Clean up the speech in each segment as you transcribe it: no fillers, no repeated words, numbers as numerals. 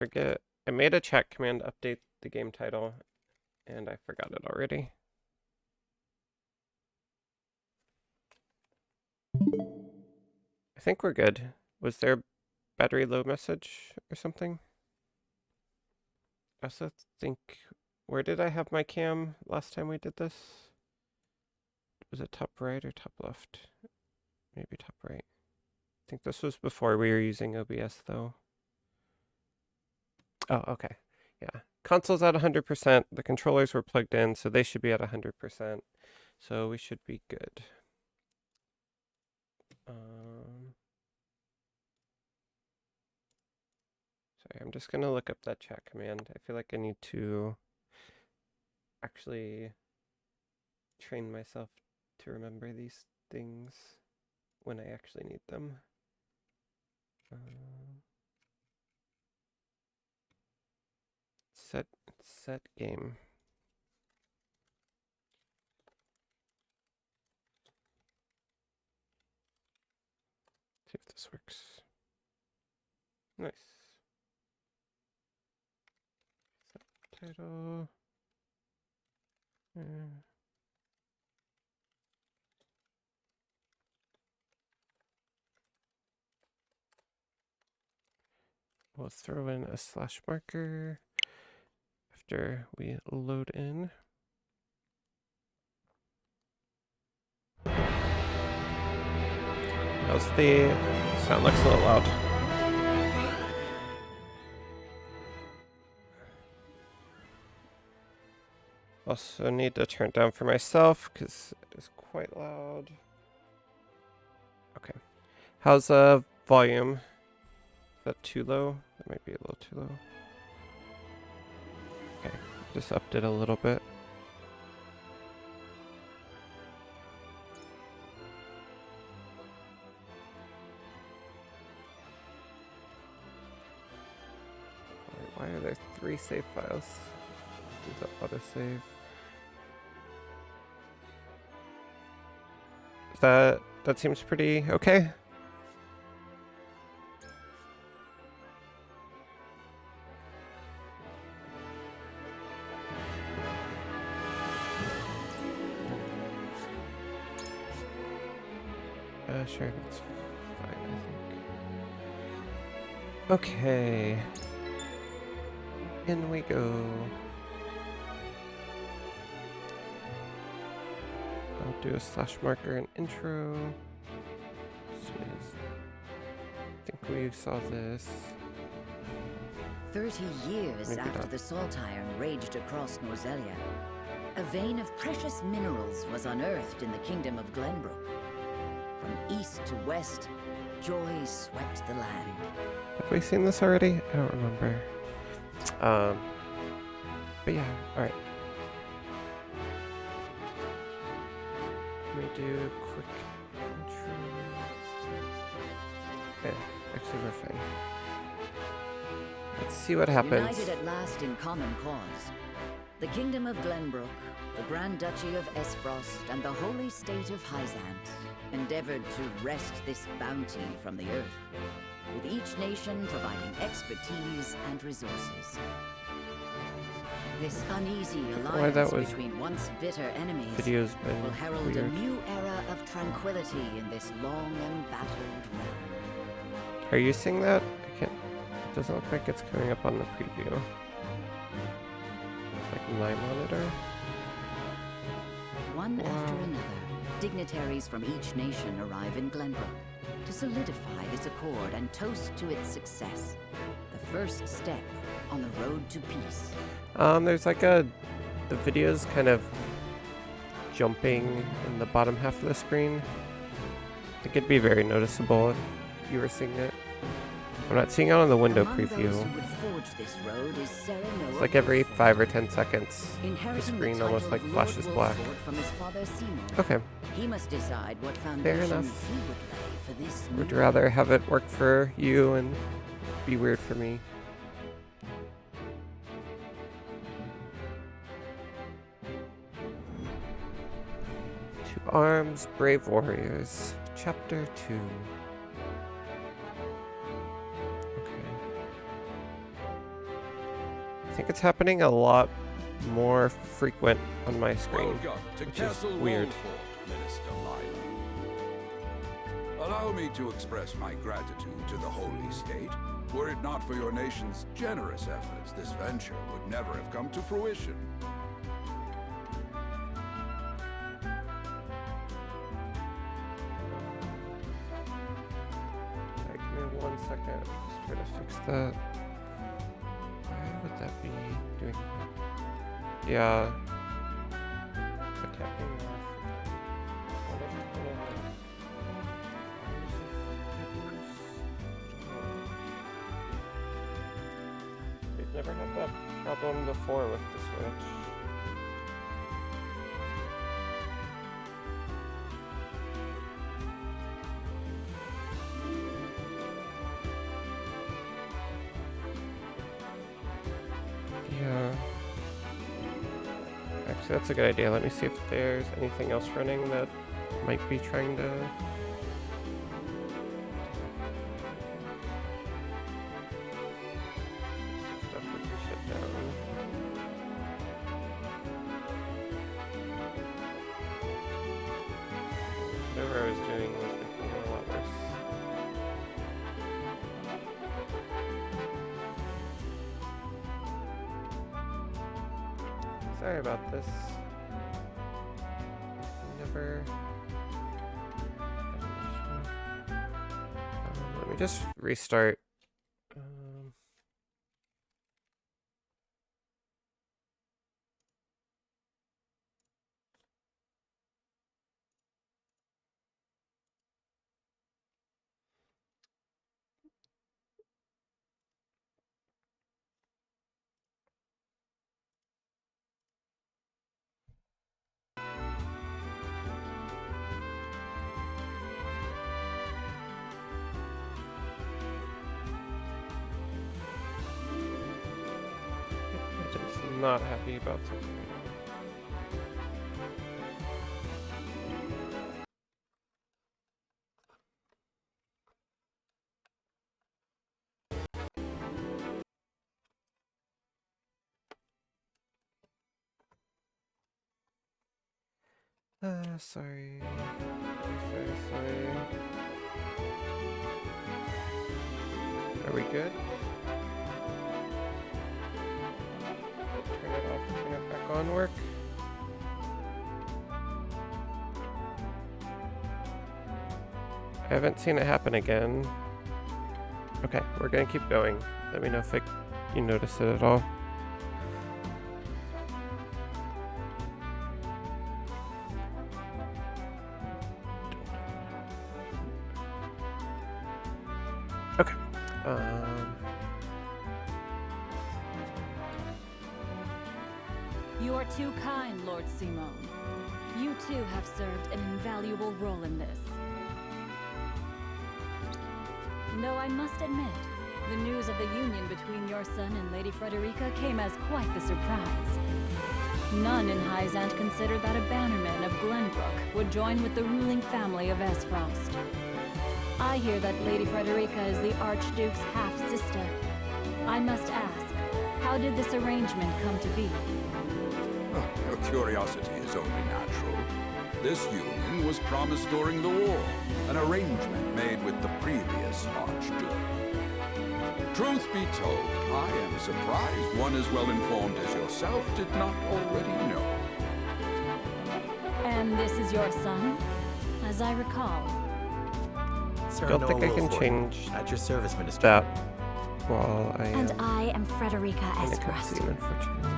Forget. I made a chat command update the game title, and I forgot it already. I think we're good. Was there battery low message or something? I also think, where did I have my cam last time we did this? Was it top right or top left? Maybe top right. I think this was before we were using OBS though. Oh, okay. Yeah. Console's at 100%. The controllers were plugged in, so they should be at 100%. So we should be good. Sorry, I'm just going to look up that chat command. I feel like I need to actually train myself to remember these things when I actually need them. Set game. See if this works. Nice. Subtitle. We'll throw in a slash marker after we load in. How's the sound? Looks a little loud. Also need to turn it down for myself because it is quite loud. Okay. How's volume? Is that too low? That might be a little too low. Okay, just upped it a little bit. Why are there 3 save files? Do the autosave. That seems pretty okay. Sure, that's fine, I think. Okay. In we go. I'll do a slash marker and intro. I think we saw this. 30 years Maybe after not. the Salt Iron raged across Norzelia, a vein of precious minerals was unearthed in the kingdom of Glenbrook. From east to west, joy swept the land. Have we seen this already? I don't remember. But yeah, alright. Let me do a quick intro. Okay, actually we're fine. Let's see what happens. United at last in common cause, the kingdom of Glenbrook, the Grand Duchy of Esfrost, and the holy state of Hyzant endeavored to wrest this bounty from the earth, with each nation providing expertise and resources. This uneasy alliance between once bitter enemies will herald a new era of tranquility in this long embattled realm. Are you seeing that? I can't. It doesn't look like it's coming up on the preview. It's like my monitor. One after another, dignitaries from each nation arrive in Glenbrook to solidify this accord and toast to its success. The first step on the road to peace. There's like the video's kind of jumping in the bottom half of the screen. I think it'd be very noticeable if you were seeing it. I'm not seeing it on the window preview. It's like every 5 or 10 seconds, the screen almost like flashes black. Okay. He must decide what Fair enough. he would lay for this Would rather have it work for you and be weird for me. To Arms, Brave Warriors, Chapter 2. Okay. think it's happening a lot more frequent on my screen, Welcome to which is Castle weird. Wolfort, Minister Lila. Allow me to express my gratitude to the Holy State. Were it not for your nation's generous efforts, this venture would never have come to fruition. Give me 1 second. Just try to fix that. Why would that be doing that? Yeah. Attacking We've never had that problem before with the Switch. Yeah. Actually, that's a good idea. Let me see if there's anything else running that might be trying to... Stuff we can shut down. Whatever I was doing was making it a lot worse. Sorry about this. Never had an issue. Let me just restart. I'm just not happy about something. Sorry. Sorry. Are we good? Turn it off, turn it back on, work. I haven't seen it happen again. Okay, we're gonna keep going. Let me know if you notice it at all. Okay. You are too kind, Lord Simon. You too have served an invaluable role in this. Though I must admit, the news of the union between your son and Lady Frederica came as quite the surprise. None in Hyzant considered that a bannerman of Glenbrook would join with the ruling family of Esfrost. I hear that Lady Frederica is the Archduke's half-sister. I must ask, how did this arrangement come to be? Your curiosity is only natural. This union was promised during the war, an arrangement made with the previous Archduke. Truth be told, I am surprised one as well informed as yourself did not already know. And this is your son, as I recall. Don't think I can change at your service, Minister. that while I am And I am Frederica in a Esfrost. cutscene, unfortunately.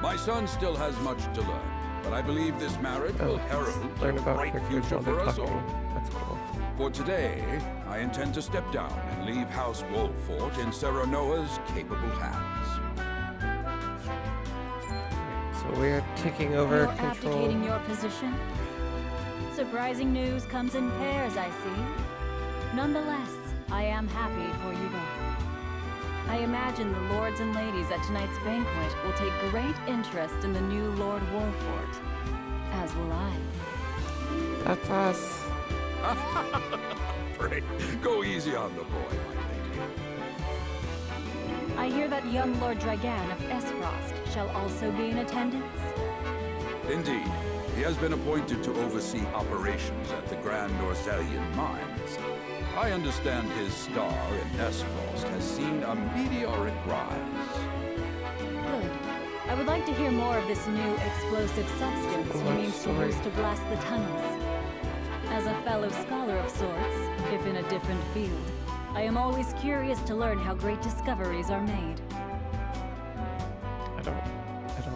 My son still has much to learn, but I believe this marriage will herald Learn a about bright characters future while they're for us talking. all. That's cool. For today, I intend to step down and leave House Wolfort in Serenoa's capable hands. So we're taking over You're control. abdicating your position? Surprising news comes in pairs, I see. Nonetheless, I am happy for you both. I imagine the lords and ladies at tonight's banquet will take great interest in the new Lord Wolfort, as will I. That's us. Pray, go easy on the boy, my I hear that young Lord Dragan of Esfrost shall also be in attendance. Indeed. He has been appointed to oversee operations at the Grand Orselian mines. I understand his star in Esfrost has seen a meteoric rise. Good. I would like to hear more of this new explosive substance he means to use to blast the tunnels. As a fellow scholar of sorts, if in a different field, I am always curious to learn how great discoveries are made. I don't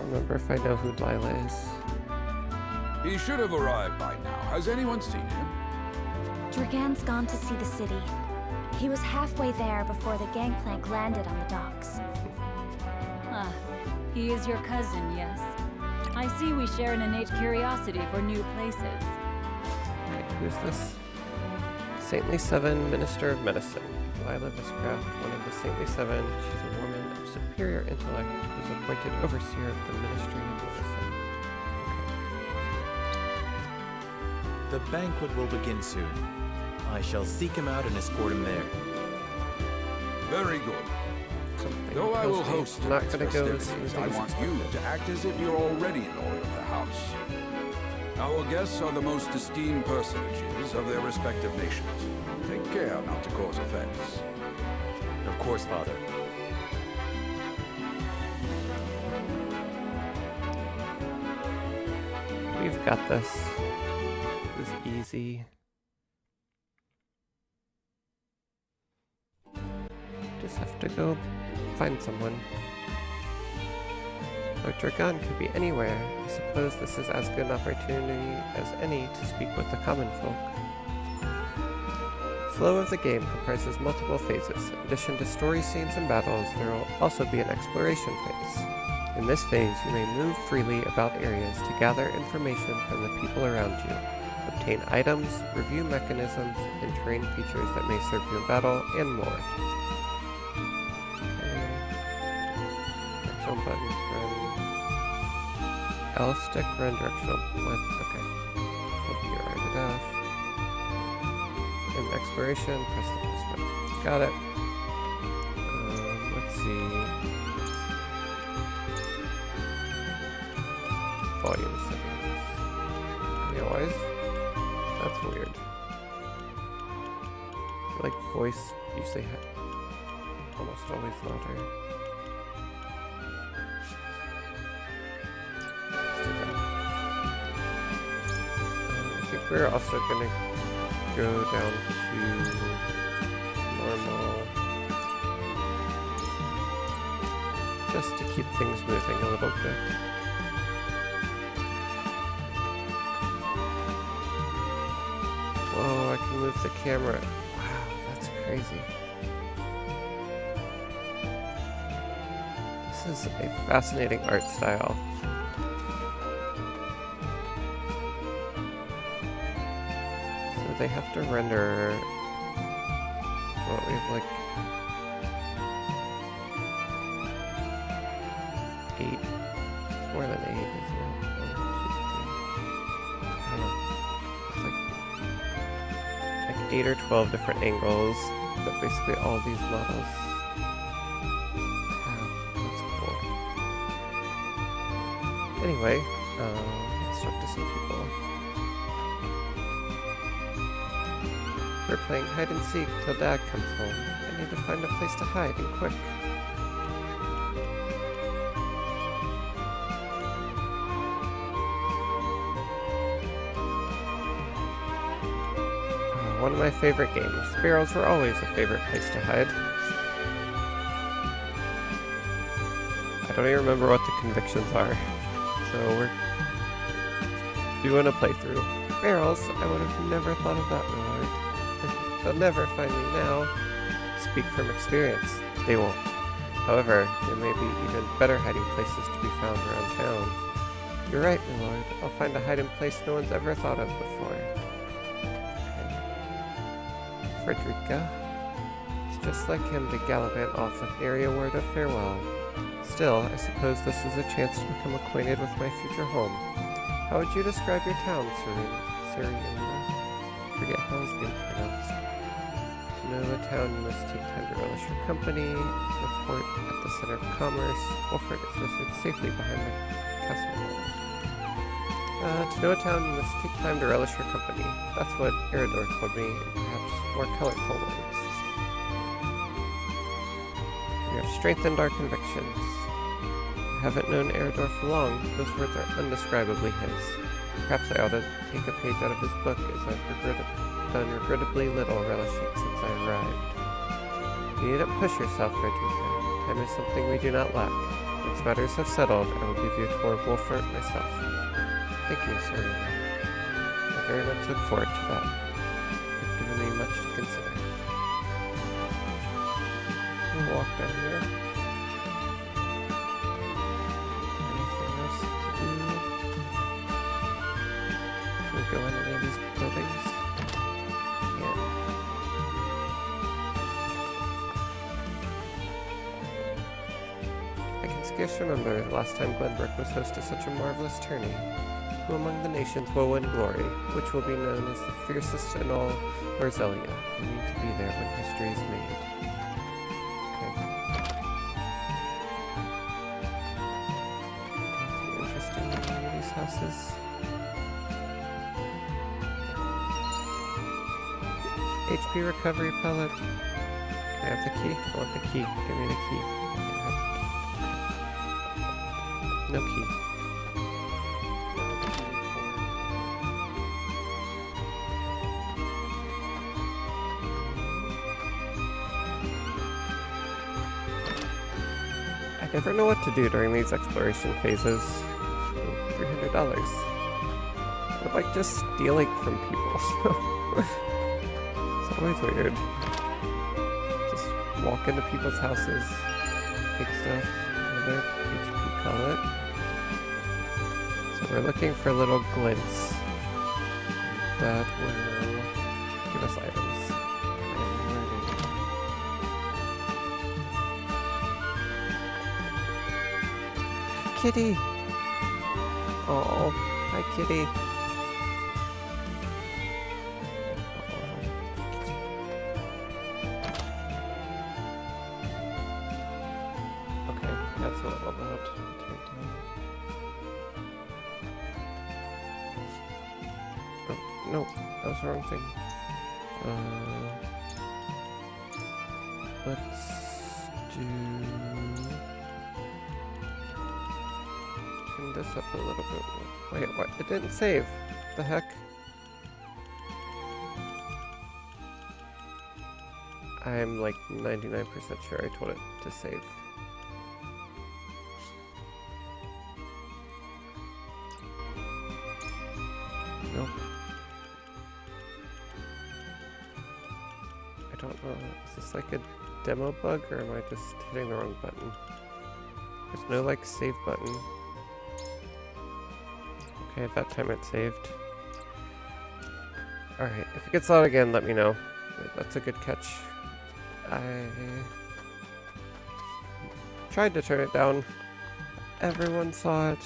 remember if I know who Lila is. He should have arrived by now. Has anyone seen him? Dragan's gone to see the city. He was halfway there before the gangplank landed on the docks. Ah, he is your cousin, yes. I see we share an innate curiosity for new places. Okay, who's this? Saintly Seven, Minister of Medicine. Lila Viscraft, one of the Saintly Seven. She's a woman of superior intellect who's appointed overseer of the Ministry of Medicine. The banquet will begin soon. I shall seek him out and escort him there. Very good. Something Though I will tells me host it's not tonight's gonna go as festivities, smoothly I as want you expected. to act as if you're already Lord of the house. Our guests are the most esteemed personages of their respective nations. Take care not to cause offense. Of course, Father. We've got this. This is easy. Just have to go find someone. Lord Dragan could be anywhere. I suppose this is as good an opportunity as any to speak with the common folk. The flow of the game comprises multiple phases. In addition to story scenes and battles, there will also be an exploration phase. In this phase, you may move freely about areas to gather information from the people around you, obtain items, review mechanisms, and terrain features that may serve you in battle, and more. Okay. Directional buttons run. L stick run directional button. Okay. Hold your R to dash. In exploration, press the plus button. Got it. Let's see. Volume settings. Otherwise, that's weird. I feel like voice usually almost always louder. Let's do that. I think we're also gonna go down to normal, just to keep things moving a little bit. Whoa, I can move the camera. Wow, that's crazy. This is a fascinating art style. So they have to render... Well, we have like... 8. It's more than 8, isn't it? 1, 2, 3. I don't know. It's like 8 or 12 different angles that basically all these models have. That's cool. Anyway, let's talk to some people. We're playing hide and seek till Dad comes home. I need to find a place to hide and quick. One of my favorite games. Barrels were always a favorite place to hide. I don't even remember what the convictions are. So we're doing a playthrough. Barrels, I would have never thought of that, my lord. They'll never find me now. Speak from experience. They won't. However, there may be even better hiding places to be found around town. You're right, my lord. I'll find a hiding place no one's ever thought of before. Frederica. It's just like him to gallivant off with nary a word of farewell. Still, I suppose this is a chance to become acquainted with my future home. How would you describe your town, Serena? Forget how his name's pronounced. know a town, you must take time to relish your company. The port at the center of commerce. Wolford is rested safely behind the castle walls. To know a town, you must take time to relish your company. That's what Eredor told me, in perhaps more colorful words. We have strengthened our convictions. I haven't known Eredor for long. Those words are undescribably his. Perhaps I ought to take a page out of his book, as I've done regrettably little relishing since I arrived. You needn't push yourself, Frederica. Time is something we do not lack. Once matters have settled, I will give you a tour of Wolfert myself. Thank you, Serena. I very much look forward to that. You've given me much to consider. We'll walk down here. Anything else to do? Can we go in any of these buildings? Yeah. I can scarce remember the last time Glenbrook was host to such a marvelous tourney. Who among the nations will win glory, which will be known as the fiercest in all Orzelia? We need to be there when history is made. Okay. Anything interesting in any of these houses? HP recovery pellet. Can I have the key? I want the key. Give me the key. No key. I never know what to do during these exploration phases. $300. I like just stealing from people, so it's always weird. Just walk into people's houses, take stuff, another HP pellet. So we're looking for little glints that will give us items. Kitty! Oh, hi Kitty. Okay, that's a little loud. Oh, no, that was the wrong thing. Let's do... this up a little bit more. Wait, what? It didn't save. What the heck? I'm like 99% sure I told it to save. Nope. I don't know. Is this like a demo bug or am I just hitting the wrong button? There's no like save button. Okay, at that time it saved. Alright, if it gets loud again, let me know. That's a good catch. I tried to turn it down. Everyone saw it.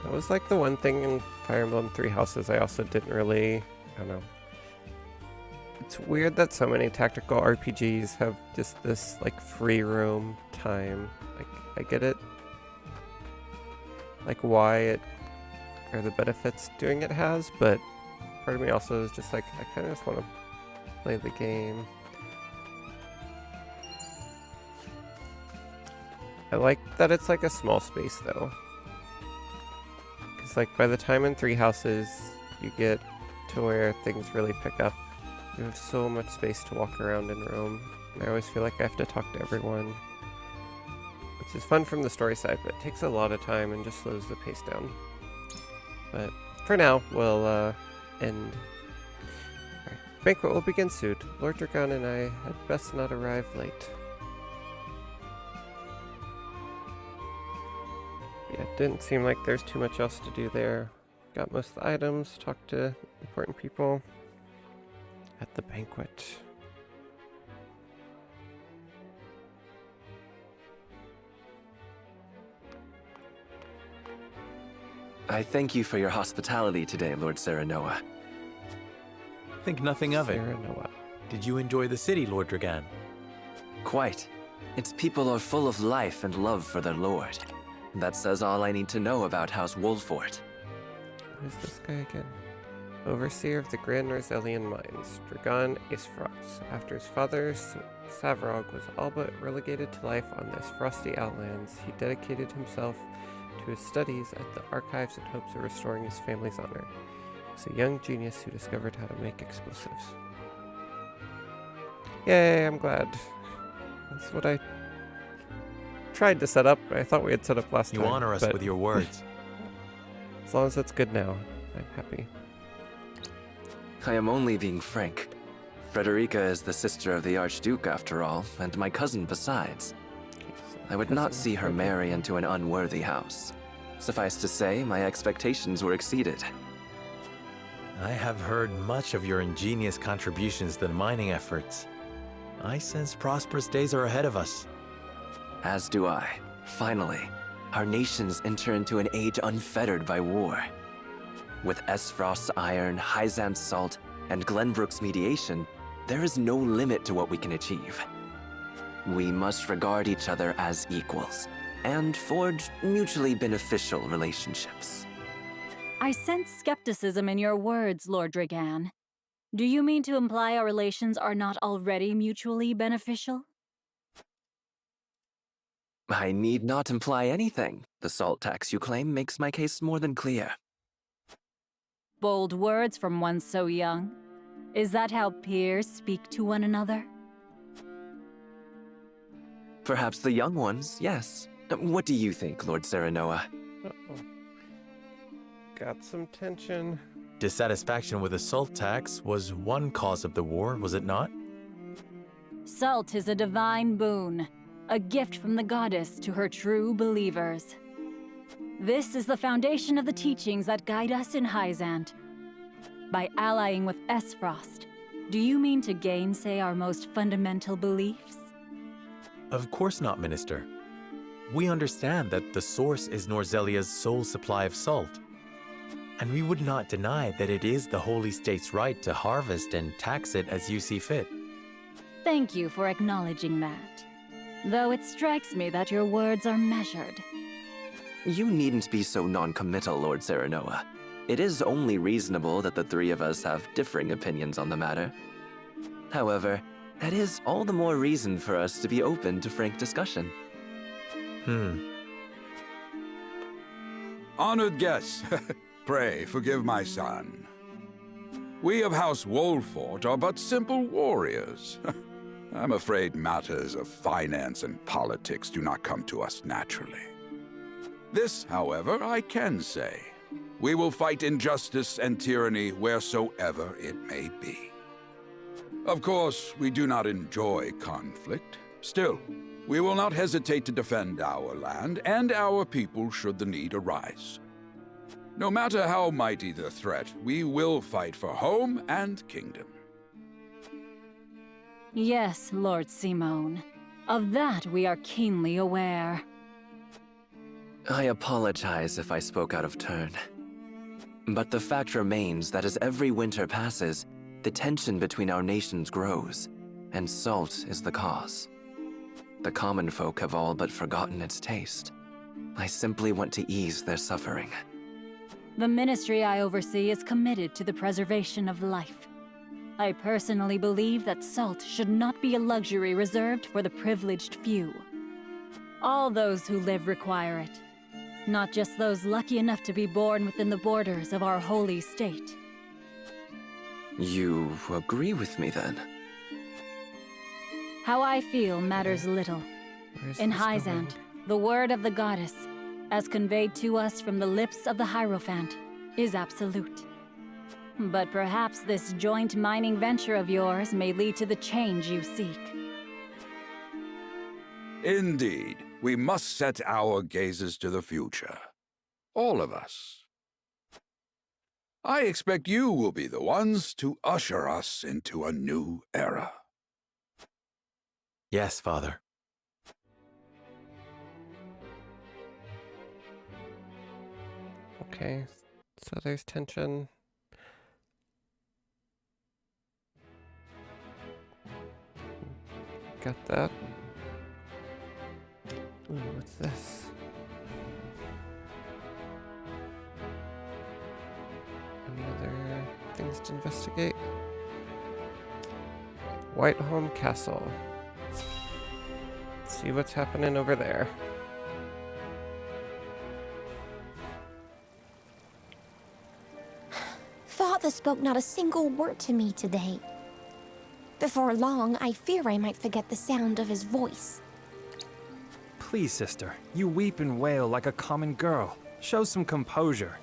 That was like the one thing in Fire Emblem Three Houses I also didn't really... I don't know. It's weird that so many tactical RPGs have just this, like, free roam time. Like, I get it. Like, why it, or the benefits doing it has, but part of me also is just like, I kind of just want to play the game. I like that it's, like, a small space, though. Because, like, by the time in Three Houses, you get to where things really pick up. You have so much space to walk around in Rome, and I always feel like I have to talk to everyone. Which is fun from the story side, but it takes a lot of time and just slows the pace down. But for now, we'll end. Alright, banquet will begin soon. Lord Dragon and I had best not arrive late. Yeah, it didn't seem like there's too much else to do there. Got most of the items, talked to important people. At the banquet. I thank you for your hospitality today, Lord Serenoa. Think nothing of it. Sarah Noah. Did you enjoy the city, Lord Dragan? Quite. Its people are full of life and love for their lord. That says all I need to know about House Wolfort. Who's this guy again? Overseer of the Grand Norzelian Mines, Dragan Aesfrost. After his father, Savarog, was all but relegated to life on this frosty outlands, he dedicated himself to his studies at the archives in hopes of restoring his family's honor. He was a young genius who discovered how to make explosives. Yay, I'm glad. That's what I tried to set up. I thought we had set up last time. You honor us but with your words. as long as it's good now, I'm happy. I am only being frank. Frederica is the sister of the Archduke, after all, and my cousin besides. Okay, so I would not cousin see her Frederica. marry into an unworthy house. Suffice to say, my expectations were exceeded. I have heard much of your ingenious contributions to the mining efforts. I sense prosperous days are ahead of us. As do I. Finally, our nations enter into an age unfettered by war. With Aesfrost's iron, Hyzant's salt, and Glenbrook's mediation, there is no limit to what we can achieve. We must regard each other as equals, and forge mutually beneficial relationships. I sense skepticism in your words, Lord Dragan. Do you mean to imply our relations are not already mutually beneficial? I need not imply anything. The salt tax you claim makes my case more than clear. Bold words from one so young. Is that how peers speak to one another? Perhaps the young ones, yes. What do you think, Lord Serenoa? Uh-oh. Got some tension. Dissatisfaction with the salt tax was one cause of the war, was it not? Salt is a divine boon, a gift from the goddess to her true believers. This is the foundation of the teachings that guide us in Hyzant. By allying with Aesfrost, do you mean to gainsay our most fundamental beliefs? Of course not, Minister. We understand that the source is Norzelia's sole supply of salt. And we would not deny that it is the Holy State's right to harvest and tax it as you see fit. Thank you for acknowledging that. Though it strikes me that your words are measured. You needn't be so non-committal, Lord Serenoa. It is only reasonable that the three of us have differing opinions on the matter. However, that is all the more reason for us to be open to frank discussion. Honored guests, pray forgive my son. We of House Wolfort are but simple warriors. I'm afraid matters of finance and politics do not come to us naturally. This, however, I can say. We will fight injustice and tyranny wheresoever it may be. Of course, we do not enjoy conflict. Still, we will not hesitate to defend our land and our people should the need arise. No matter how mighty the threat, we will fight for home and kingdom. Yes, Lord Simone. Of that we are keenly aware. I apologize if I spoke out of turn. But the fact remains that as every winter passes, the tension between our nations grows, and salt is the cause. The common folk have all but forgotten its taste. I simply want to ease their suffering. The ministry I oversee is committed to the preservation of life. I personally believe that salt should not be a luxury reserved for the privileged few. All those who live require it, not just those lucky enough to be born within the borders of our holy state. You agree with me then? How I feel matters little. Where is In this going? Hyzant, the word of the goddess, as conveyed to us from the lips of the Hierophant, is absolute. But perhaps this joint mining venture of yours may lead to the change you seek. Indeed, we must set our gazes to the future. All of us. I expect you will be the ones to usher us into a new era. Yes, Father. Okay, so there's tension. Got that. Ooh, what's this? Any other things to investigate? Whitehome Castle. Let's see what's happening over there. Father spoke not a single word to me today. Before long, I fear I might forget the sound of his voice. Please, sister, you weep and wail like a common girl. Show some composure.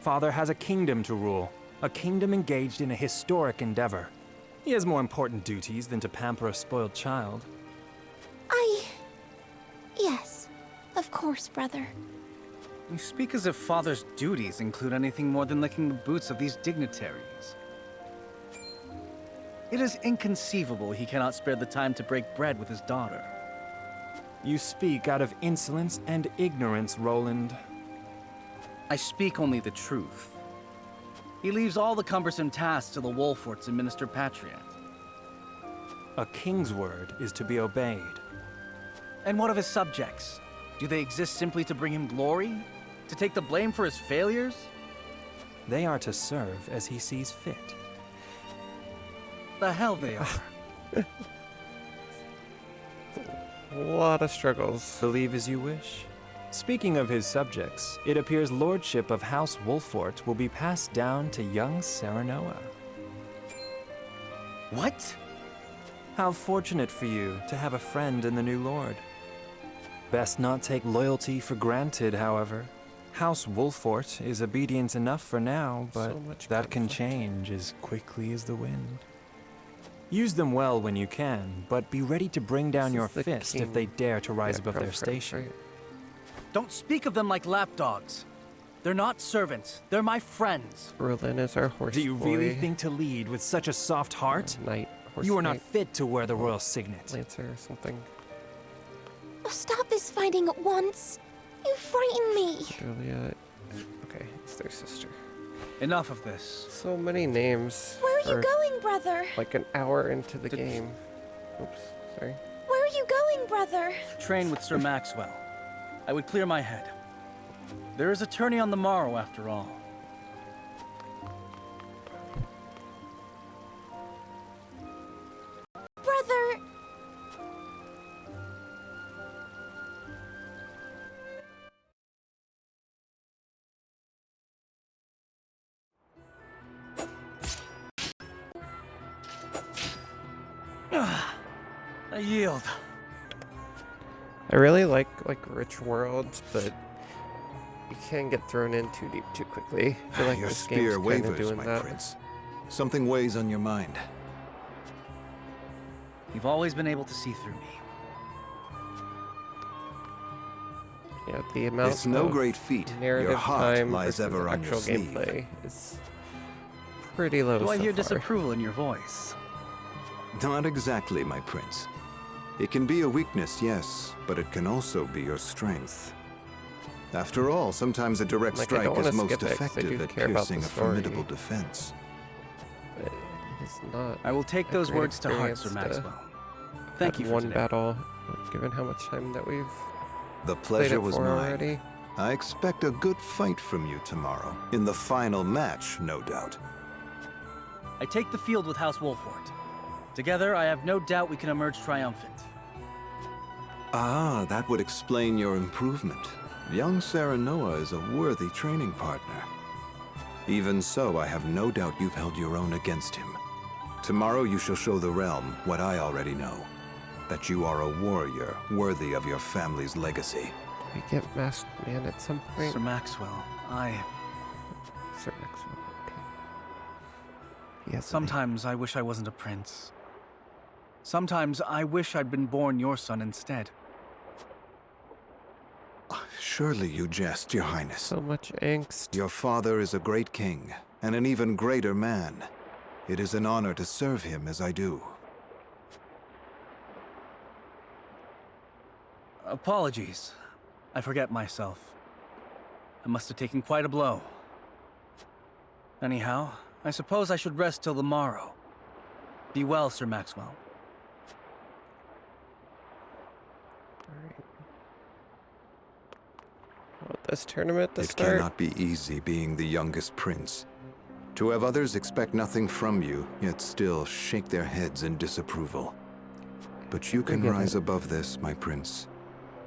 Father has a kingdom to rule, a kingdom engaged in a historic endeavor. He has more important duties than to pamper a spoiled child. Yes, of course, brother. You speak as if Father's duties include anything more than licking the boots of these dignitaries. It is inconceivable he cannot spare the time to break bread with his daughter. You speak out of insolence and ignorance, Roland. I speak only the truth. He leaves all the cumbersome tasks to the Wolforts and Minister Patriot. A king's word is to be obeyed. And what of his subjects? Do they exist simply to bring him glory? To take the blame for his failures? They are to serve as he sees fit. The hell they are. A lot of struggles. Believe as you wish. Speaking of his subjects, it appears lordship of House Wolfort will be passed down to young Serenoa. What? How fortunate for you to have a friend in the new lord. Best not take loyalty for granted, however. House Wolfort is obedient enough for now, but So much that can conflict. change as quickly as the wind. Use them well when you can, but be ready to bring down This your is the fist if king. they dare to rise Yeah, above their Crown Prince, station. right? Don't speak of them like lapdogs. They're not servants. They're my friends. Berlin is our horse Do you boy. really think to lead with such a soft heart? Knight, horse You are not knight, fit to wear the royal signet. Lancer or something. Oh, stop this fighting at once. You frighten me. Julia. Okay, it's their sister. Enough of this. So many names. Where are you for, going, brother? Like an hour into the game. Oops, sorry. Where are you going, brother? Train with Sir Maxwell. I would clear my head. There is a tourney on the morrow, after all. Brother! I yield. I really like rich worlds, but you can get thrown in too deep too quickly. I feel like Your this spear game's kind of wavers, doing my that. prince. Something weighs on your mind. You've always been able to see through me. Yeah, the amount It's no of great feat. narrative Your heart time lies versus ever on your actual sleeve. gameplay is pretty low Do I so hear far. disapproval in your voice? Not exactly, my prince. It can be a weakness, yes, but it can also be your strength. After all, sometimes a direct Like, I don't strike is wanna most skip it 'cause I effective do at care about piercing the a story. formidable defense. But it's not. I will take a those great words to heart, experience Sir to Maxwell. Thank had you for one today. battle, given how much time that we've The played pleasure it was for mine. already. I expect a good fight from you tomorrow. In the final match, no doubt. I take the field with House Wolfort. Together, I have no doubt we can emerge triumphant. Ah, that would explain your improvement. Young Serenoa is a worthy training partner. Even so, I have no doubt you've held your own against him. Tomorrow you shall show the realm what I already know. That you are a warrior worthy of your family's legacy. We get Masked Man at some point. Sir Maxwell, Sir Maxwell. Okay. Yes. sometimes I wish I wasn't a prince. Sometimes I wish I'd been born your son instead. Surely you jest, Your Highness. So much angst. Your father is a great king, and an even greater man. It is an honor to serve him as I do. Apologies. I forget myself. I must have taken quite a blow. Anyhow, I suppose I should rest till the morrow. Be well, Sir Maxwell. Alright. Well, this tournament to It start. cannot be easy being the youngest prince. To have others expect nothing from you, yet still shake their heads in disapproval. But you can rise above this, my prince.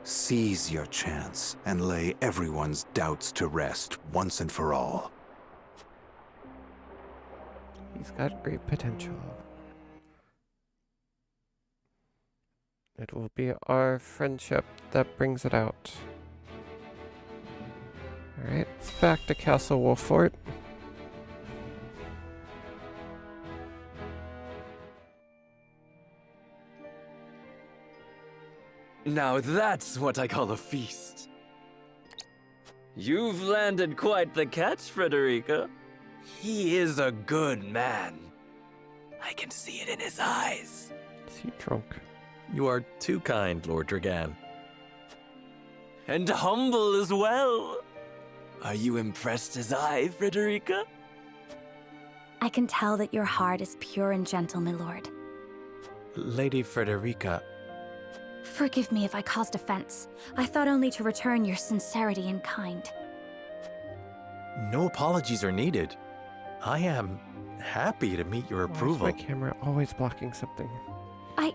Seize your chance and lay everyone's doubts to rest once and for all. He's got great potential. It will be our friendship that brings it out. Alright, back to Castle Wolffort. Now that's what I call a feast. You've landed quite the catch, Frederica. He is a good man. I can see it in his eyes. Is he drunk? You are too kind, Lord Dragan. And humble as well. Are you impressed as I, Frederica? I can tell that your heart is pure and gentle, my lord. Lady Frederica, Forgive me if I caused offense. I thought only to return your sincerity in kind. no apologies are needed. I am happy to meet your Why is approval. my camera always blocking something? These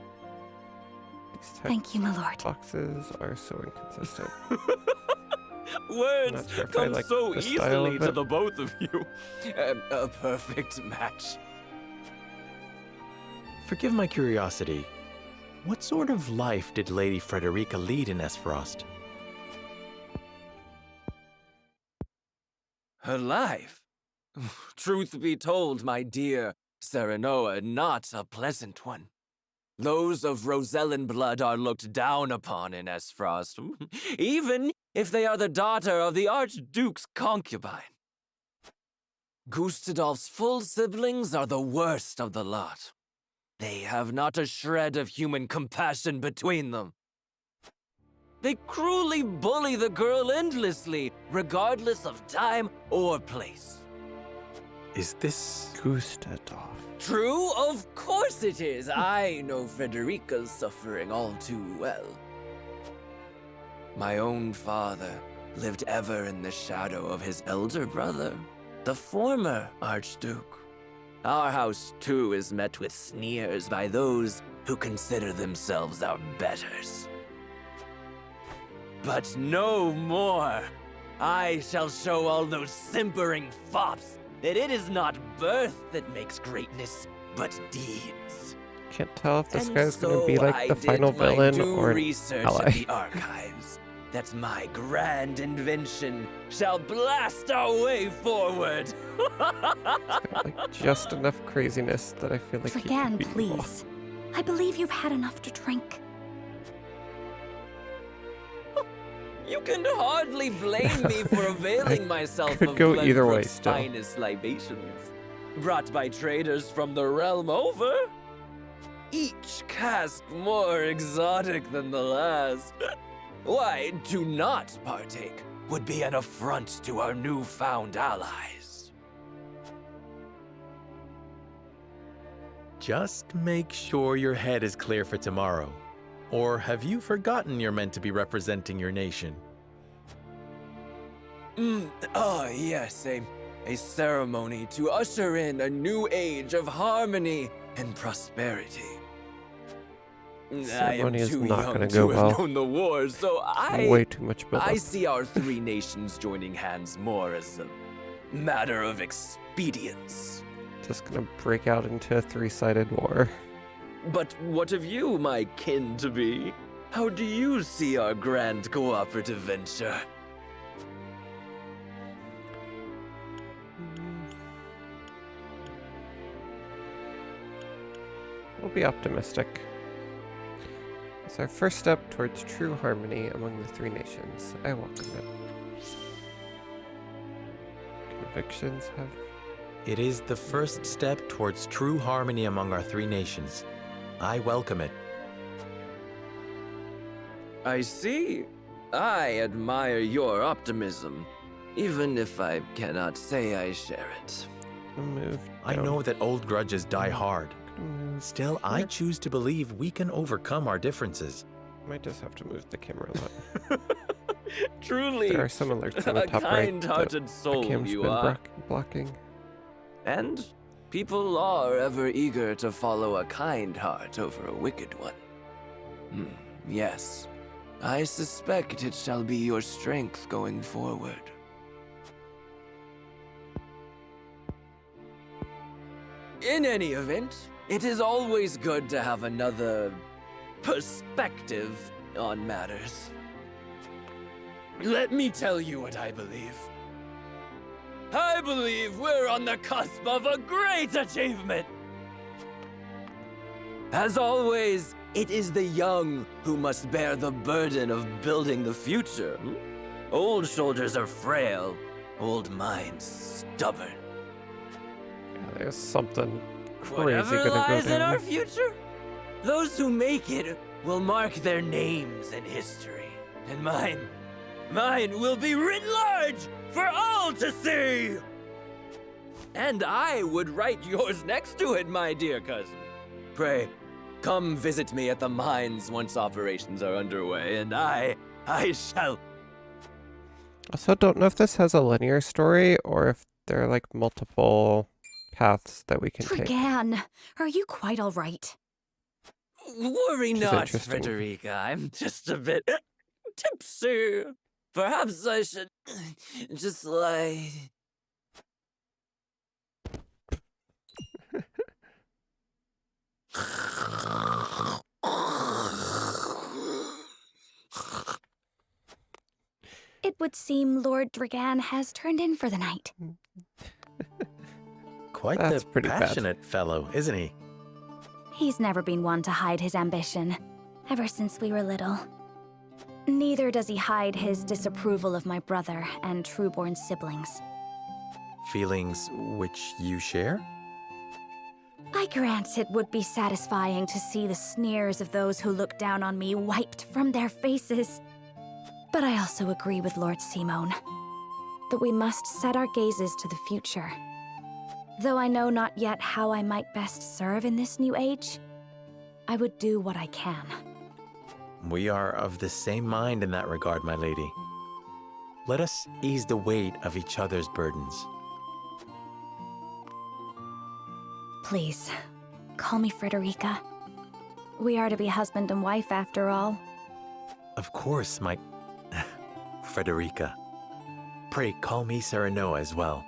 Thank you, my lord. boxes are so inconsistent. Words Not sure if I come like so the style easily of to it. the both of you. A perfect match. Forgive my curiosity. What sort of life did Lady Frederica lead in Esfrost? Her life? Truth be told, my dear Serenoa, not a pleasant one. Those of Rosellan blood are looked down upon in Esfrost, even if they are the daughter of the Archduke's concubine. Gustadolf's full siblings are the worst of the lot. They have not a shred of human compassion between them. They cruelly bully the girl endlessly, regardless of time or place. Is this... Gustadolf. True, of course it is. I know Frederica's suffering all too well. My own father lived ever in the shadow of his elder brother, the former Archduke. Our house, too, is met with sneers by those who consider themselves our betters. But no more! I shall show all those simpering fops that it is not birth that makes greatness, but deeds. Can't tell if this And guy's gonna so be like I the final did my villain due or an research ally. in the archives. That my grand invention shall blast our way forward. Got, like just enough craziness that I feel like he Dragan, could be evil. please. I believe you've had enough to drink. You can hardly blame me for availing myself could of go either way Glenbrook's still. finest libations, brought by traders from the realm over. Each cask more exotic than the last. Why, to not partake would be an affront to our newfound allies. Just make sure your head is clear for tomorrow. Or have you forgotten you're meant to be representing your nation? Yes, a ceremony to usher in a new age of harmony and prosperity. I Ceremony am is too not young gonna to go have well. known the wars, so Way too much build I up. see our three nations joining hands more as a matter of expedience. Just gonna break out into a three-sided war. But what of you, my kin-to-be? How do you see our grand cooperative venture? We'll be optimistic. It's our first step towards true harmony among the three nations. I welcome it. Convictions have... It is the first step towards true harmony among our three nations. I welcome it. I see. I admire your optimism. even if I cannot say I share it. Move. I down. know that old grudges die hard. Move. Still, I choose to believe we can overcome our differences. Might just have to move the camera a lot. Truly, There are some alerts on the a top right that kind-hearted the soul cam's you been are. blocking. And people are ever eager to follow a kind heart over a wicked one. Yes, I suspect it shall be your strength going forward. In any event, it is always good to have another perspective on matters. Let me tell you what I believe. I believe we're on the cusp of a great achievement. As always, it is the young who must bear the burden of building the future. Old shoulders are frail, old minds stubborn. Yeah, there's something crazy Whatever gonna go lies in down. our future, those who make it will mark their names in history. And mine will be writ large for all to see! And I would write yours next to it, my dear cousin. Pray, come visit me at the mines once operations are underway, and I shall... Also, don't know if this has a linear story or if there are like multiple paths that we can take. Trigan, are you quite all right? Worry Which is not, interesting. Frederica. I'm just a bit tipsy. Perhaps I should just lie. It would seem Lord Dragan has turned in for the night. Quite That's the pretty bad. passionate fellow, isn't he? He's never been one to hide his ambition, ever since we were little. Neither does he hide his disapproval of my brother and Trueborn siblings. Feelings which you share? I grant it would be satisfying to see the sneers of those who look down on me wiped from their faces. But I also agree with Lord Simone that we must set our gazes to the future. Though I know not yet how I might best serve in this new age, I would do what I can. We are of the same mind in that regard, my lady. Let us ease the weight of each other's burdens. Please, call me Frederica. We are to be husband and wife after all. Of course, my... Frederica. Pray call me Serenoa as well.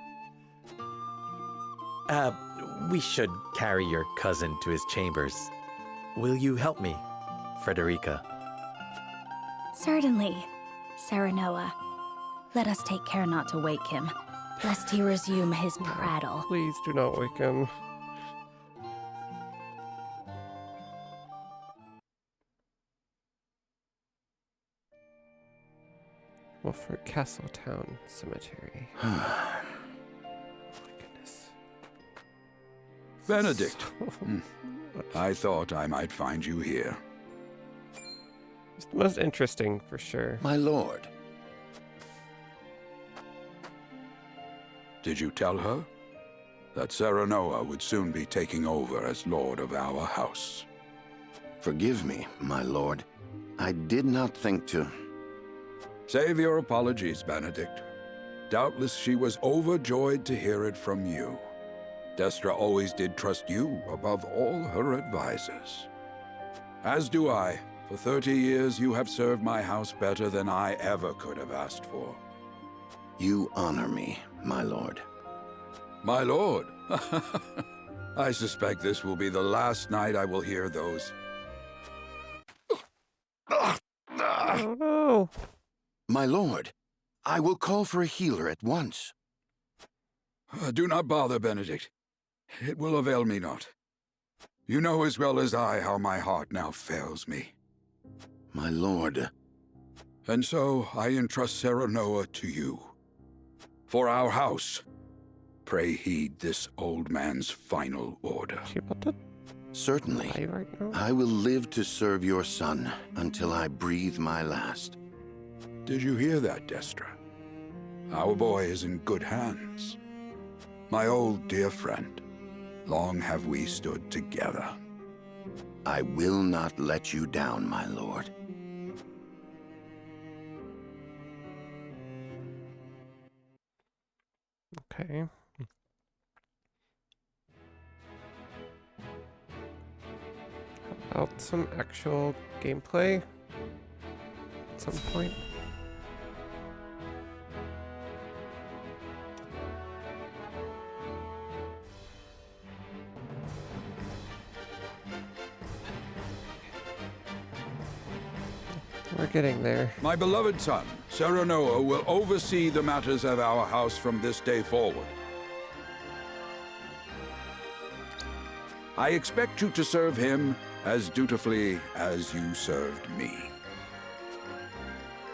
We should carry your cousin to his chambers. Will you help me, Frederica? Certainly, Serenoa. Let us take care not to wake him, lest he resume his prattle. Please do not wake him. Wolford Castletown Cemetery. Oh my goodness. Benedict, So I thought I might find you here. It's the most interesting for sure. My lord. Did you tell her that Serenoa would soon be taking over as lord of our house? Forgive me, my lord. I did not think to... Save your apologies, Benedict. Doubtless she was overjoyed to hear it from you. Destra always did trust you above all her advisors. As do I. For 30 years you have served my house better than I ever could have asked for. You honor me, my lord. My lord? I suspect this will be the last night I will hear those. Oh no! My lord, I will call for a healer at once. Do not bother, Benedict. It will avail me not. You know as well as I how my heart now fails me. My lord. And so I entrust Serenoa to you. For our house, pray heed this old man's final order. Is she about to Certainly. die right now? I will live to serve your son until I breathe my last. Did you hear that, Destra? Our boy is in good hands. My old dear friend, long have we stood together. I will not let you down, my lord. Okay. How about some actual gameplay at some point? We're getting there. My beloved son, Serenoa, will oversee the matters of our house from this day forward. I expect you to serve him as dutifully as you served me.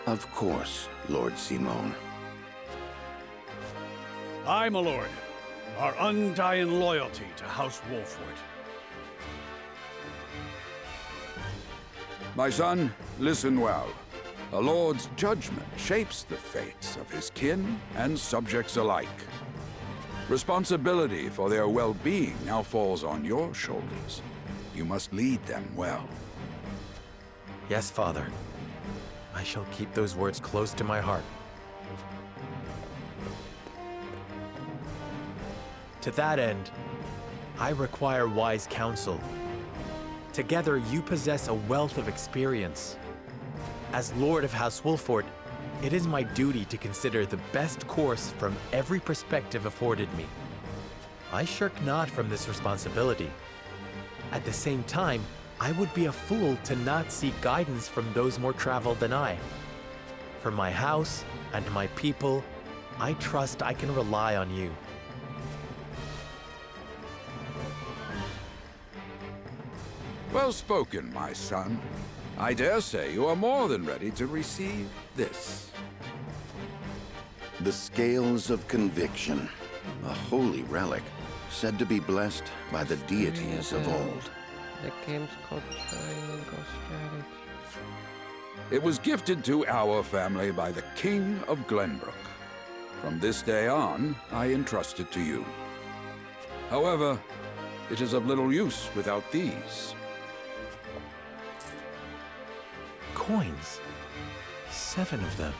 Of course, Lord Simone. Aye, my lord. Our undying loyalty to House Wolfwood. My son, listen well. A lord's judgment shapes the fates of his kin and subjects alike. Responsibility for their well-being now falls on your shoulders. You must lead them well. Yes, Father. I shall keep those words close to my heart. To that end, I require wise counsel. Together, you possess a wealth of experience. As Lord of House Wolffort, it is my duty to consider the best course from every perspective afforded me. I shirk not from this responsibility. At the same time, I would be a fool to not seek guidance from those more traveled than I. For my house and my people, I trust I can rely on you. Well spoken, my son. I dare say you are more than ready to receive this. The Scales of Conviction, a holy relic, said to be blessed by the deities of old. The game's called Triangle Strategy. It was gifted to our family by the King of Glenbrook. From this day on, I entrust it to you. However, it is of little use without these. Coins. 7 of them.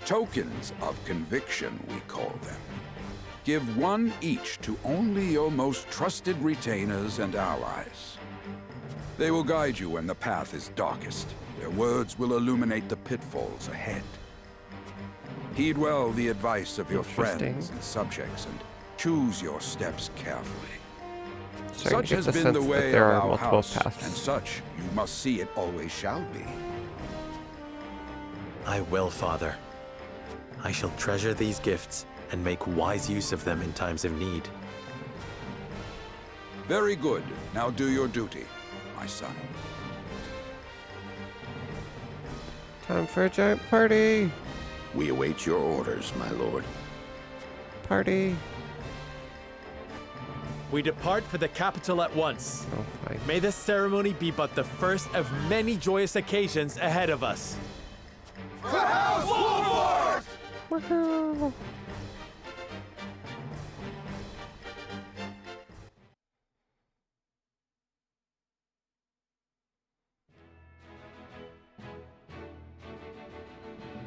Tokens of conviction, we call them. Give one each to only your most trusted retainers and allies. They will guide you when the path is darkest. Their words will illuminate the pitfalls ahead. Heed well the advice of your friends and subjects, and choose your steps carefully. Such has been the way of our house, and such you must see it always shall be. I will, Father. I shall treasure these gifts and make wise use of them in times of need. Very good. Now do your duty, my son. Time for a giant party! We await your orders, my lord. Party! We depart for the capital at once. Oh, fine. May this ceremony be but the first of many joyous occasions ahead of us. For House Wolffort! Woohoo!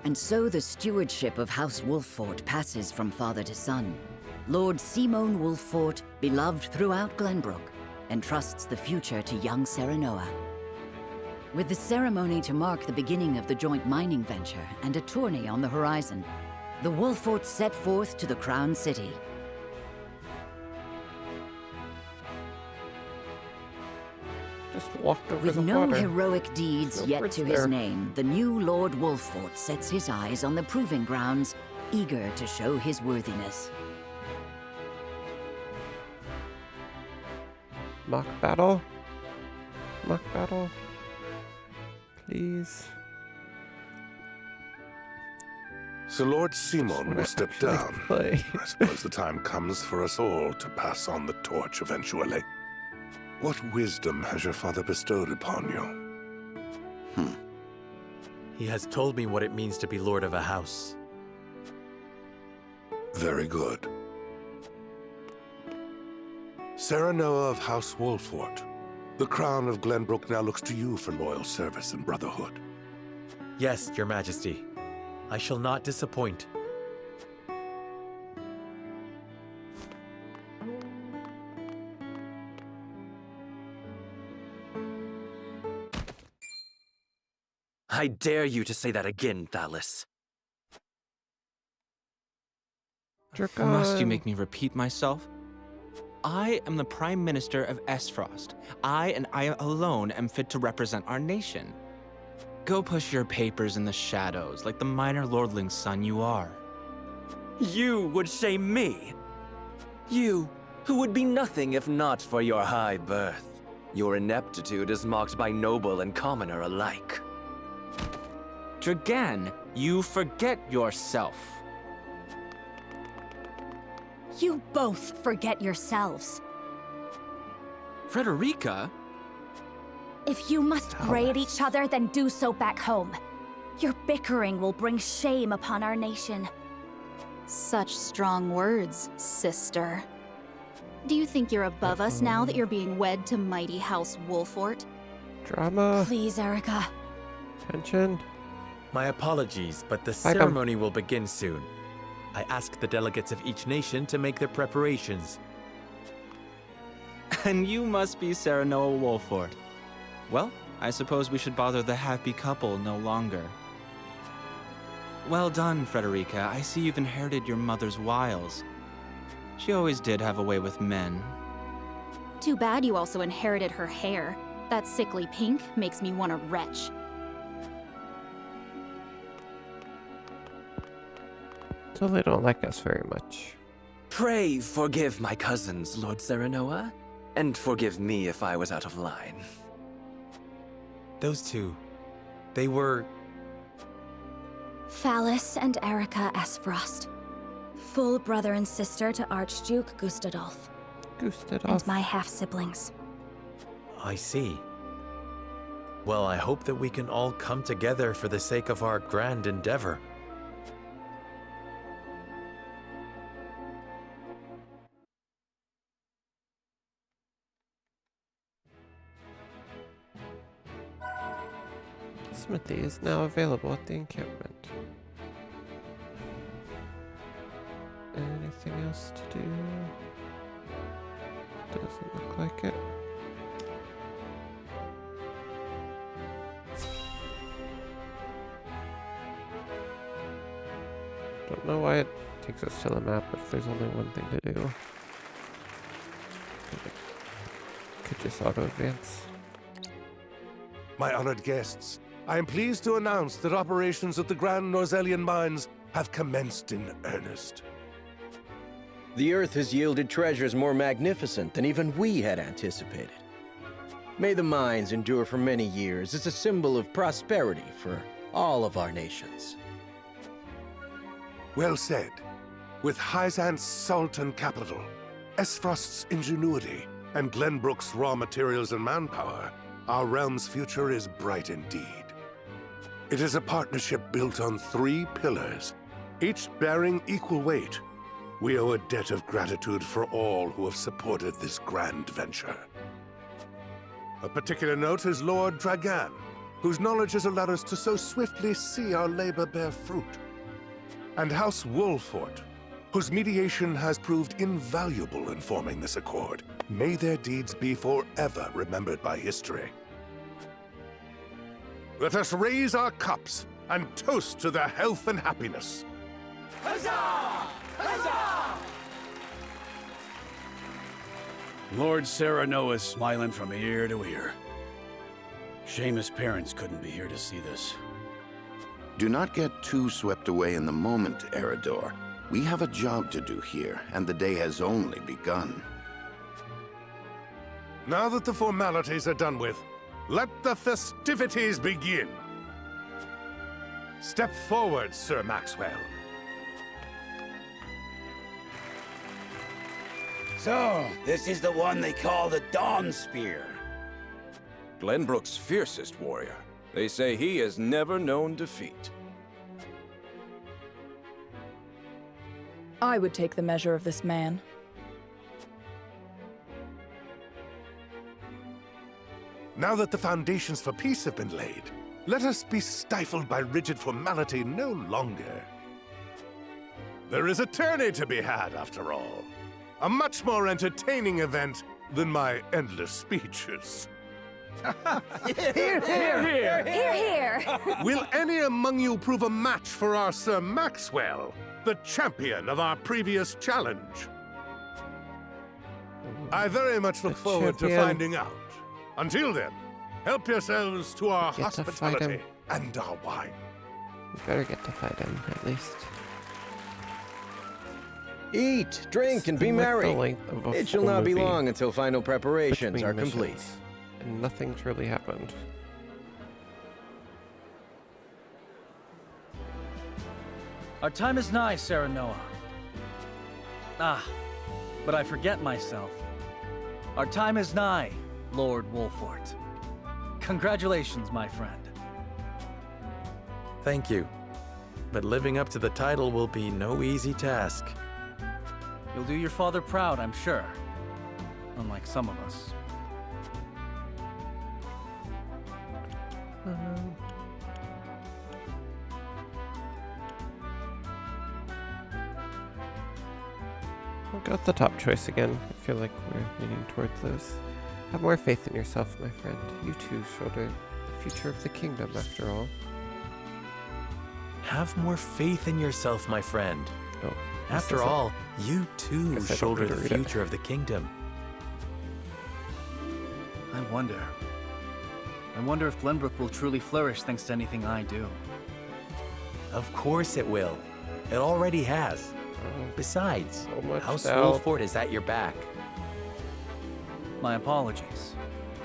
And so the stewardship of House Wolffort passes from father to son. Lord Simone Wolffort, beloved throughout Glenbrook, entrusts the future to young Serenoa. With the ceremony to mark the beginning of the joint mining venture and a tourney on the horizon, the Wolfforts set forth to the Crown City. Just walked over With the no water. heroic deeds No yet bridge to his there. name, the new Lord Wolffort sets his eyes on the proving grounds, eager to show his worthiness. Mock battle? Mock battle? Please? So Lord Simon will step down. Play. I suppose the time comes for us all to pass on the torch eventually. What wisdom has your father bestowed upon you? He has told me what it means to be lord of a house. Very good. Serenoa of House Wolfort, the crown of Glenbrook now looks to you for loyal service and brotherhood. Yes, Your Majesty. I shall not disappoint. I dare you to say that again, Thalis. Must you make me repeat myself? I am the Prime Minister of Esfrost. I and I alone am fit to represent our nation. Go push your papers in the shadows like the minor lordling's son you are. You would shame me. You, who would be nothing if not for your high birth. Your ineptitude is mocked by noble and commoner alike. Dragan, you forget yourself. You both forget yourselves. Frederica? If you must bray at each other, then do so back home. Your bickering will bring shame upon our nation. Such strong words, sister. Do you think you're above us now that you're being wed to mighty House Wolfort? Drama. Please, Erica. Tension. My apologies, but the ceremony will begin soon. I ask the delegates of each nation to make their preparations. And you must be Serenoa Wolfort. Well, I suppose we should bother the happy couple no longer. Well done, Frederica. I see you've inherited your mother's wiles. She always did have a way with men. Too bad you also inherited her hair. That sickly pink makes me want to retch. So they don't like us very much. Pray forgive my cousins, Lord Serenoa, and forgive me if I was out of line. Those two, they were... Thalis and Erica Esfrost. Full brother and sister to Archduke Gustadolf. And my half-siblings. I see. Well, I hope that we can all come together for the sake of our grand endeavor. Smithy is now available at the encampment. Anything else to do? Doesn't look like it. Don't know why it takes us to the map if there's only one thing to do. Could just auto-advance. My honored guests, I am pleased to announce that operations at the Grand Norzelian Mines have commenced in earnest. The Earth has yielded treasures more magnificent than even we had anticipated. May the mines endure for many years as a symbol of prosperity for all of our nations. Well said. With Hyzant's salt and capital, Esfrost's ingenuity, and Glenbrook's raw materials and manpower, our realm's future is bright indeed. It is a partnership built on 3 pillars, each bearing equal weight. We owe a debt of gratitude for all who have supported this grand venture. A particular note is Lord Dragan, whose knowledge has allowed us to so swiftly see our labor bear fruit. And House Wolfort, whose mediation has proved invaluable in forming this accord. May their deeds be forever remembered by history. Let us raise our cups and toast to their health and happiness. Huzzah! Huzzah! Lord Serenoa is smiling from ear to ear. Shame his parents couldn't be here to see this. Do not get too swept away in the moment, Eredor. We have a job to do here, and the day has only begun. Now that the formalities are done with, let the festivities begin. Step forward, Sir Maxwell. So, this is the one they call the Dawn Spear. Glenbrook's fiercest warrior. They say he has never known defeat. I would take the measure of this man. Now that the foundations for peace have been laid, let us be stifled by rigid formality no longer. There is a tourney to be had, after all. A much more entertaining event than my endless speeches. Hear, hear! Hear, hear! Will any among you prove a match for our Sir Maxwell, the champion of our previous challenge? I very much look forward to finding out. Until then, help yourselves to our Get to fight hospitality him. and our wine. We better get to fight him, at least. Eat, drink, and be Seem like the merry. length of a It shall full not be movie long until final preparations between are complete. missions, and nothing's really happened. Our time is nigh, Serenoa. Ah, but I forget myself. Our time is nigh, Lord Wolfort. Congratulations, my friend. Thank you. But living up to the title will be no easy task. You'll do your father proud, I'm sure. Unlike some of us. I'll go with the top choice again. I feel like we're leaning towards this. Have more faith in yourself, my friend. You too shoulder the future of the kingdom, after all. Have more faith in yourself, my friend. Oh, after all, you too Guess I don't shoulder need to the read it. future of the kingdom. I wonder if Glenbrook will truly flourish thanks to anything I do. Of course it will. It already has. Besides, House Wolfort is at your back. My apologies.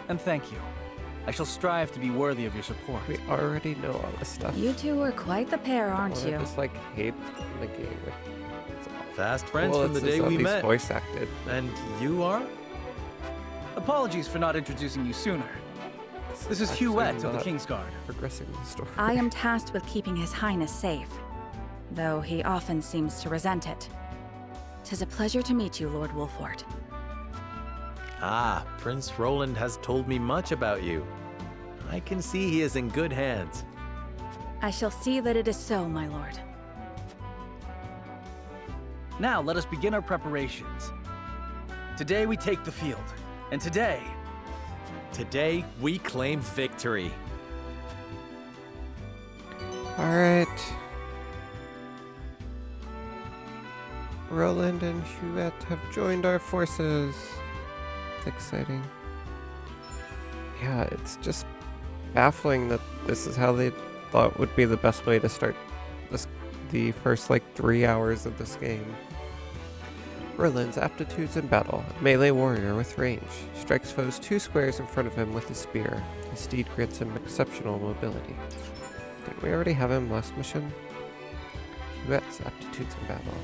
And thank you. I shall strive to be worthy of your support. We already know all this stuff. You two are quite the pair, aren't I you? just like hate the game. Fast friends Well, from the it's day at we least met. voice acted. And you are? Apologies for not introducing you sooner. This is actually Huette of the not Kingsguard. Progressing the story. I am tasked with keeping His Highness safe, though he often seems to resent it. 'Tis a pleasure to meet you, Lord Wolfort. Ah, Prince Roland has told me much about you. I can see he is in good hands. I shall see that it is so, my lord. Now let us begin our preparations. Today we take the field, and today we claim victory. Alright. Roland and Huette have joined our forces. It's exciting. Yeah, it's just baffling that this is how they thought would be the best way to start the first 3 hours of this game. Roland's aptitudes in battle. A melee warrior with range. Strikes foes 2 squares in front of him with his spear. His steed grants him exceptional mobility. Didn't we already have him last mission? Huette's aptitudes in battle.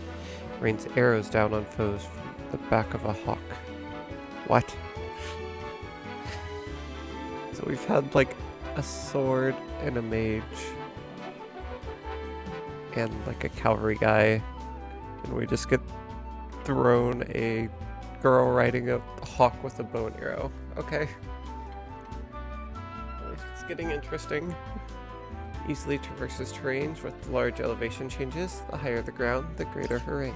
Rains arrows down on foes from the back of a hawk. What? So we've had a sword and a mage and a cavalry guy, and we just get thrown a girl riding a hawk with a bow and arrow. Okay. It's getting interesting. Easily traverses terrain with large elevation changes. The higher the ground, the greater her range.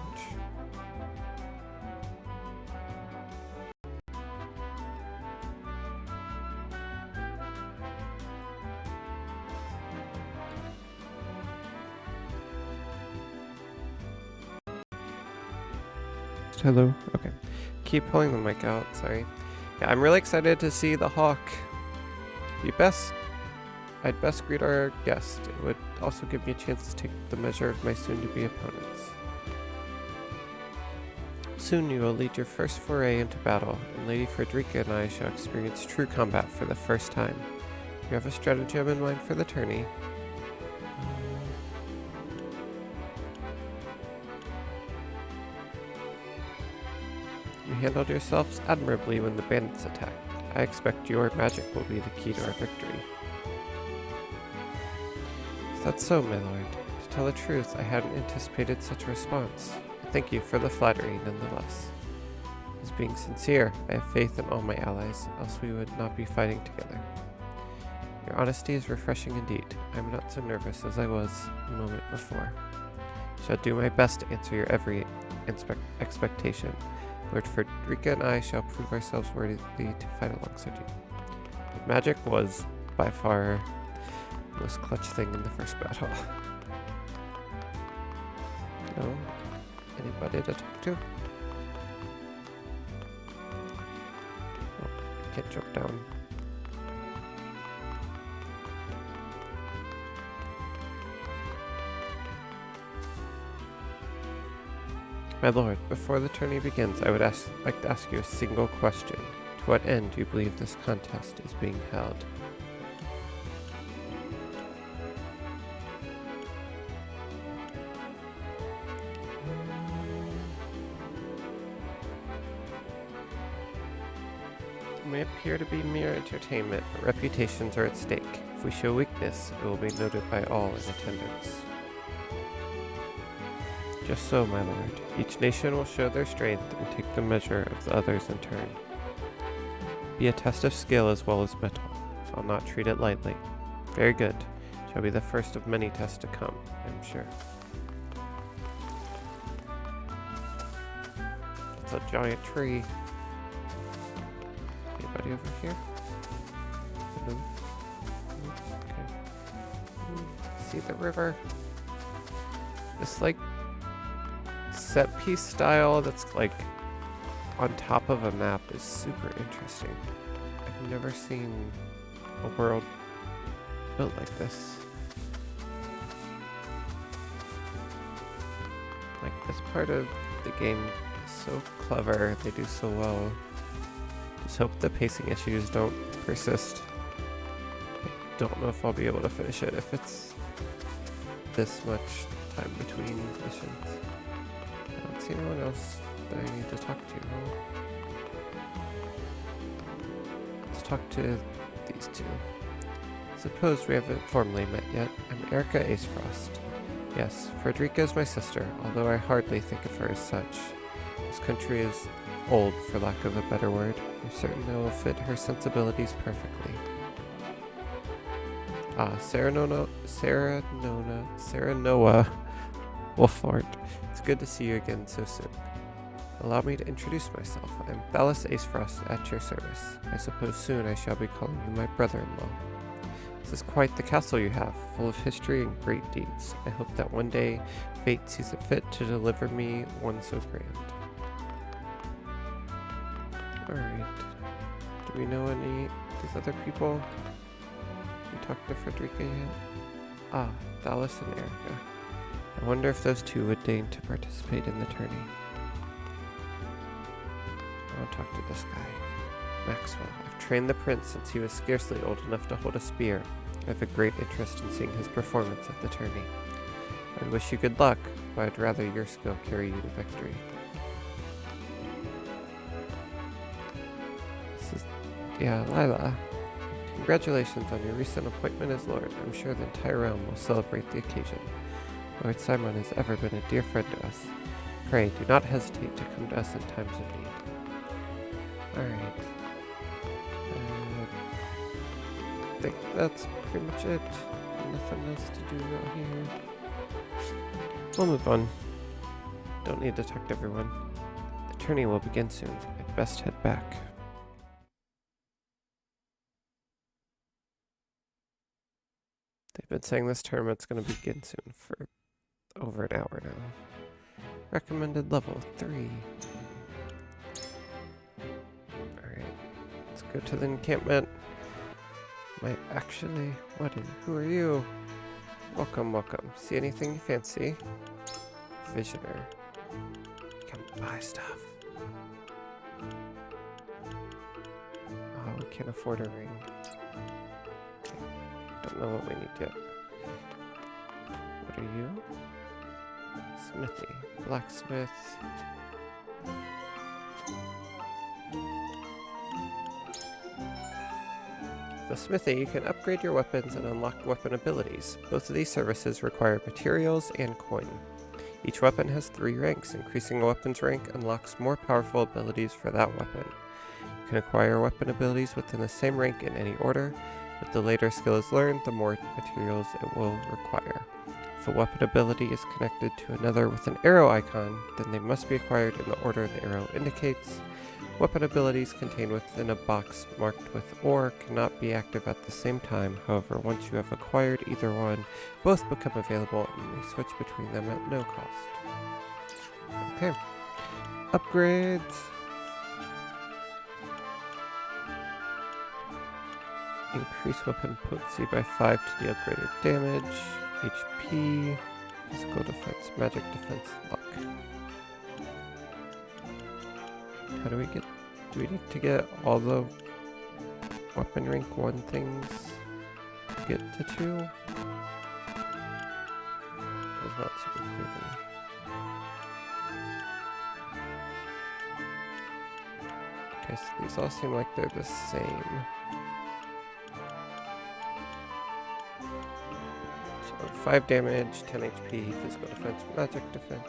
Hello. Okay. Keep pulling the mic out. Sorry. Yeah, I'm really excited to see the hawk. I'd best greet our guest. It would also give me a chance to take the measure of my soon-to-be opponents. Soon you will lead your first foray into battle, and Lady Frederica and I shall experience true combat for the first time. You have a stratagem in mind for the tourney? You handled yourselves admirably when the bandits attacked. I expect your magic will be the key to our victory. Is that so, my lord? To tell the truth, I hadn't anticipated such a response. I thank you for the flattery nonetheless. As being sincere, I have faith in all my allies, else we would not be fighting together. Your honesty is refreshing indeed. I am not so nervous as I was a moment before. I shall do my best to answer your every expectation. Lord Frederica and I shall prove ourselves worthy to fight alongside you. But magic was by far the most clutch thing in the first battle. No? Anybody to talk to? Oh, can't jump down. My lord, before the tourney begins, I would like to ask you a single question. To what end do you believe this contest is being held? It may appear to be mere entertainment, but reputations are at stake. If we show weakness, it will be noted by all in attendance. Just so, my lord. Each nation will show their strength and take the measure of the others in turn. Be a test of skill as well as mettle. I'll not treat it lightly. Very good. Shall be the first of many tests to come, I'm sure. It's a giant tree. Anybody over here? Hello? Okay. See the river? This like set piece style that's like on top of a map is super interesting. I've never seen a world built like this. Like this part of the game is so clever, they do so well. Just hope the pacing issues don't persist. I don't know if I'll be able to finish it if it's this much time between missions. I don't see anyone else that I need to talk to. Let's talk to these two. Suppose we haven't formally met yet. I'm Erica Acefrost. Yes, Frederica is my sister, although I hardly think of her as such. This country is old, for lack of a better word. I'm certain it will fit her sensibilities perfectly. Serenoa Wolfort. It's good to see you again so soon. Allow me to introduce myself. I'm Thalas Acefrost at your service. I suppose soon I shall be calling you my brother-in-law. This is quite the castle you have, full of history and great deeds. I hope that one day fate sees it fit to deliver me one so grand. Alright. Do we know any of these other people? Did we talk to Frederica yet? Thalas and Erica. I wonder if those two would deign to participate in the tourney. I want to talk to this guy. Maxwell. I've trained the prince since he was scarcely old enough to hold a spear. I have a great interest in seeing his performance at the tourney. I wish you good luck, but I'd rather your skill carry you to victory. Lila. Congratulations on your recent appointment as Lord. I'm sure the entire realm will celebrate the occasion. Lord Simon has ever been a dear friend to us. Pray, do not hesitate to come to us in times of need. Alright. I think that's pretty much it. Nothing else to do out here. We'll move on. Don't need to talk to everyone. The tourney will begin soon. I'd best head back. They've been saying this tournament's going to begin soon for over an hour now. Recommended level 3. Alright, let's go to the encampment. Might actually... who are you? Welcome, welcome. See anything you fancy? Visioner. Come buy stuff. Oh, we can't afford a ring. Okay. Don't know what we need yet. What are you? Smithy. Blacksmith. The smithy, you can upgrade your weapons and unlock weapon abilities. Both of these services require materials and coin. Each weapon has 3 ranks. Increasing a weapon's rank unlocks more powerful abilities for that weapon. You can acquire weapon abilities within the same rank in any order. With the later skill is learned, the more materials it will require. If a weapon ability is connected to another with an arrow icon, then they must be acquired in the order the arrow indicates. Weapon abilities contained within a box marked with OR cannot be active at the same time. However, once you have acquired either one, both become available and you may switch between them at no cost. Okay. Upgrades. Increase weapon potency by 5 to deal greater damage. HP. Physical defense, magic defense, luck. How do we get... Do we need to get all the weapon rank 1 things to get to 2? That's not super clear to me. Okay, so these all seem like they're the same. So 5 damage, 10 HP, physical defense, magic defense.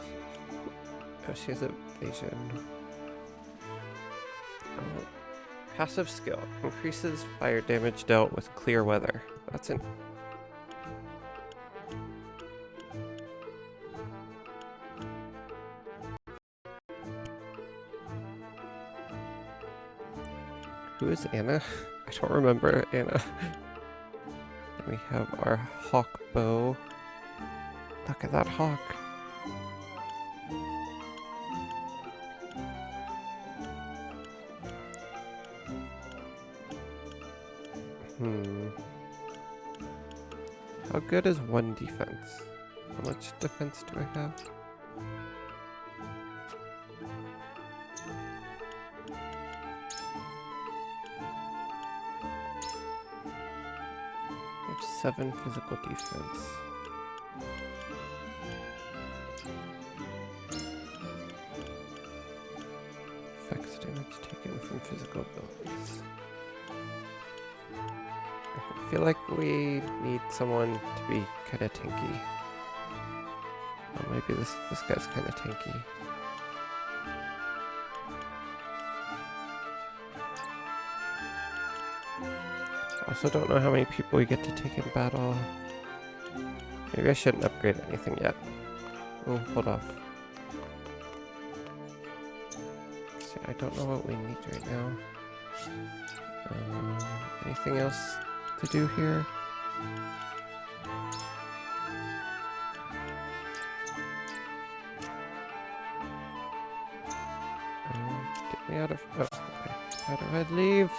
Oh, she has evasion. Oh. Passive skill. Increases fire damage dealt with clear weather. That's an... Who is Anna? I don't remember Anna. Then we have our hawk bow. Look at that hawk. How good is 1 defense? How much defense do I have? I have 7 physical defense. Effects damage taken from physical abilities. I feel like we need someone to be kind of tanky. Oh, maybe this guy's kind of tanky. Also don't know how many people we get to take in battle. Maybe I shouldn't upgrade anything yet. Oh, hold off. See, I don't know what we need right now. Anything else to do here? Get me out of... Oh, okay. How do I leave?